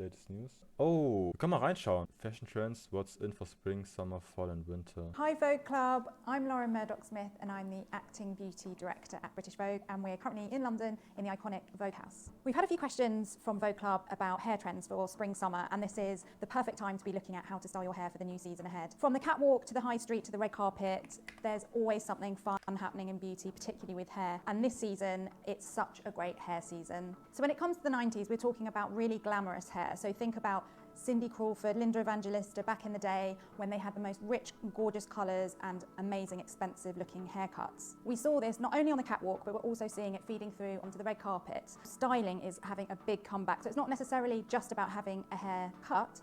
latest news. Oh, wir können mal reinschauen. Fashion Trends, what's in for spring, summer, fall and winter. Hi Vogue Club, I'm Lauren Murdoch-Smith and I'm the Acting Beauty Director at British Vogue, and we're currently in London in the iconic Vogue House. We've had a few questions from Vogue Club about hair trends for spring, summer, and this is the perfect time to be looking at how to style your hair for the new season ahead. From the catwalk to the high street to the red carpet, there's always something fun happening in beauty, particularly with hair. And this season, it's such a great hair season. So when it comes to the 90s, we're talking about really glamorous hair. So think about Cindy Crawford, Linda Evangelista back in the day when they had the most rich and gorgeous colours and amazing expensive looking haircuts. We saw this not only on the catwalk, but we're also seeing it feeding through onto the red carpet. Styling is having a big comeback, so it's not necessarily just about having a haircut.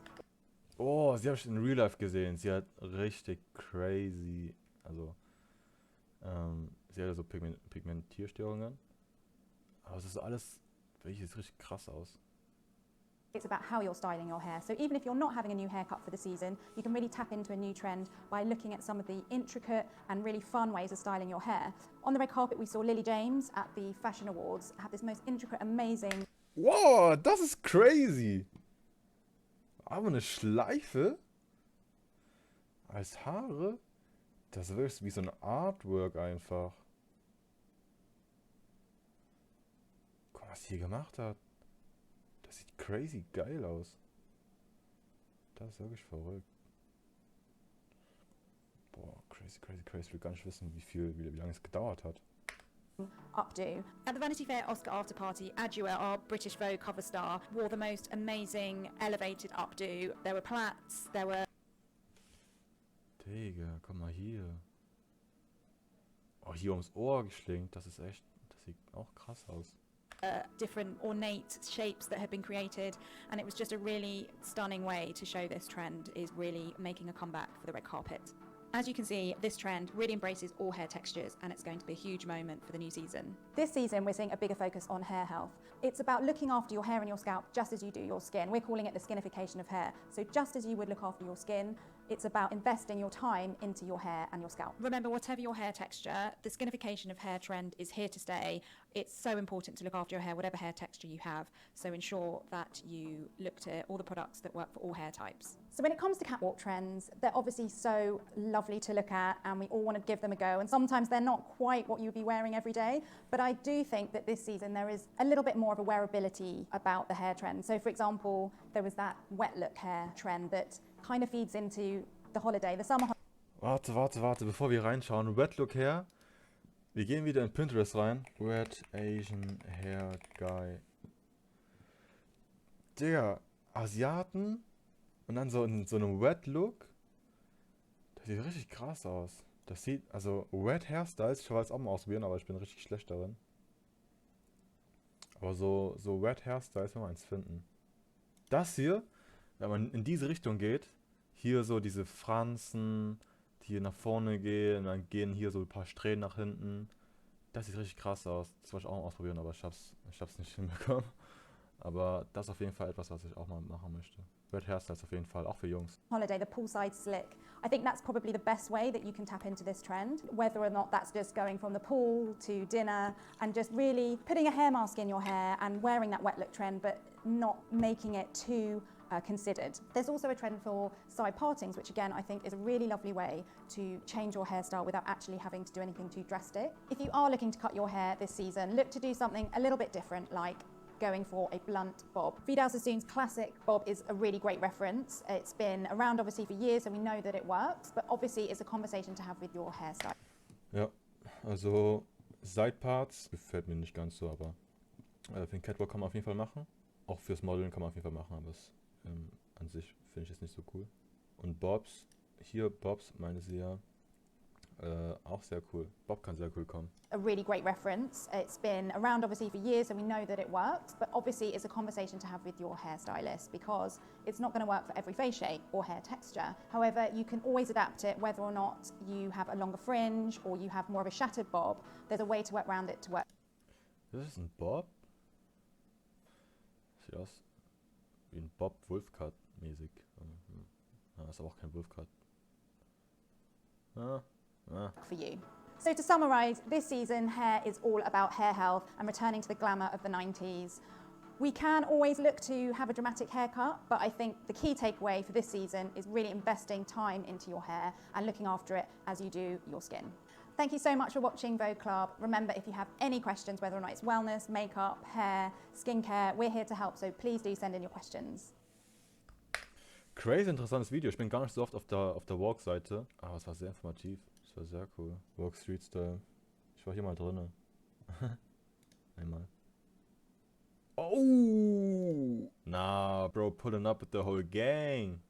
Oh, sie habe ich in Real Life gesehen. Sie hat richtig crazy, also sie hatte so Pigmentierstörungen. Aber es ist alles, sieht richtig krass aus. It's about how you're styling your hair. So even if you're not having a new haircut for the season, you can really tap into a new trend by looking at some of the intricate and really fun ways of styling your hair. On the red carpet, we saw Lily James at the Fashion Awards have this most intricate, amazing... Wow, das ist crazy! Aber eine Schleife als Haare, das wirkt wie so ein Artwork einfach. Guck mal, was sie hier gemacht hat. Das sieht crazy geil aus. Das ist wirklich verrückt. Boah, crazy. Ich will gar nicht wissen, wie lange es gedauert hat. Updo. At the Vanity Fair Oscar after party, Adua, our British Vogue cover star, wore the most amazing elevated updo. There were plaits, there were... Digga, komm mal hier. Oh, hier ums Ohr geschlingt. Das sieht auch krass aus. Different ornate shapes that have been created, and it was just a really stunning way to show this trend is really making a comeback for the red carpet. As you can see, this trend really embraces all hair textures, and it's going to be a huge moment for the new season. This season, we're seeing a bigger focus on hair health. It's about looking after your hair and your scalp just as you do your skin. We're calling it the skinification of hair. So just as you would look after your skin, it's about investing your time into your hair and your scalp. Remember, whatever your hair texture, the skinification of hair trend is here to stay. It's so important to look after your hair, whatever hair texture you have. So ensure that you look to all the products that work for all hair types. So when it comes to catwalk trends, they're obviously so lovely to look at and we all want to give them a go. And sometimes they're not quite what you'd be wearing every day. But I do think that this season there is a little bit more of a wearability about the hair trend. So for example, there was that wet look hair trend that kind of feeds into the holiday, the summer Warte, bevor wir reinschauen. Wet Look Hair. Wir gehen wieder in Pinterest rein. Wet Asian Hair Guy. Digga, Asiaten und dann so in so einem Wet Look. Das sieht richtig krass aus. Das sieht, also Wet Hairstyles, ich wollte es auch mal ausprobieren, aber ich bin richtig schlecht darin. Aber so Wet Hairstyles, wenn wir eins finden. Das hier, wenn man in diese Richtung geht, hier so diese Franzen, die hier nach vorne gehen, und dann gehen hier so ein paar Strähnen nach hinten. Das sieht richtig krass aus. Das wollte ich auch mal ausprobieren, aber ich hab's nicht hinbekommen. Aber das ist auf jeden Fall etwas, was ich auch mal machen möchte. Red Hairstyles auf jeden Fall, auch für Jungs. Holiday, the poolside slick. I think that's probably the best way that you can tap into this trend, whether or not that's just going from the pool to dinner and just really putting a hair mask in your hair and wearing that wet look trend, but not making it too considered. There's also a trend for side partings, which again I think is a really lovely way to change your hairstyle without actually having to do anything too drastic. If you are looking to cut your hair this season, look to do something a little bit different, like going for a blunt bob. Vidal Sassoon's classic bob is a really great reference. It's been around obviously for years and we know that it works, but obviously it's a conversation to have with your hairstyle. Ja, also Sideparts gefällt mir nicht ganz so, aber für den Catwalk kann man auf jeden Fall machen. Auch fürs Modeln kann man auf jeden Fall machen, aber es, an sich finde ich es nicht so cool. Und Bobs, hier Bobs meine sie ja, auch sehr cool. Bob kann sehr cool kommen. A really great reference. It's been around obviously for years and we know that it works, but obviously it's a conversation to have with your hairstylist because it's not going to work for every face shape or hair texture. However, you can always adapt it whether or not you have a longer fringe or you have more of a shattered bob. There's a way to work around it to work. Das ist ein Bob? Sieht aus wie ein Bob Wolfcut mäßig. Ist aber auch kein Wolfcut. For you. So to summarise, this season hair is all about hair health and returning to the glamour of the 90s. We can always look to have a dramatic haircut, but I think the key takeaway for this season is really investing time into your hair and looking after it as you do your skin. Thank you so much for watching Vogue Club. Remember, if you have any questions, whether or not it's wellness, makeup, hair, skincare, we're here to help, so please do send in your questions. Crazy interessantes Video. Ich bin gar nicht so oft auf der Vogue-Seite, aber es war sehr informativ. Es war sehr cool. Vogue Street Style. Ich war hier mal drinne. Einmal. Oh! Nah, bro, pulling up with the whole gang.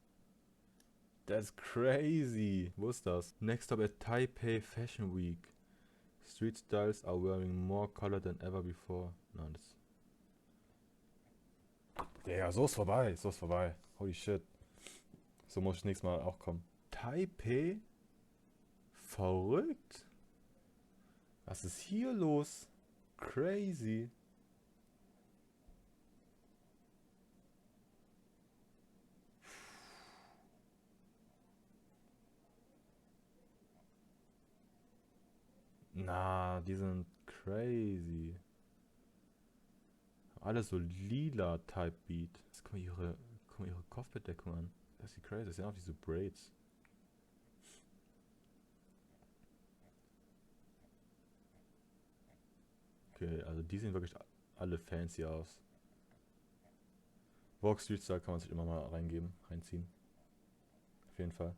That's crazy. Wo ist das? Next up at Taipei Fashion Week. Street styles are wearing more color than ever before. Nein, das... Ja, so ist vorbei. So ist vorbei. Holy shit. So muss ich nächstes Mal auch kommen. Taipei? Verrückt. Was ist hier los? Crazy. Na, die sind crazy. Alle so lila Type Beat. Jetzt guck mal ihre Kopfbedeckung an. Das sieht crazy. Das sind auch diese Braids. Okay, also die sehen wirklich alle fancy aus. Vogue Street Style kann man sich immer mal reinziehen. Auf jeden Fall.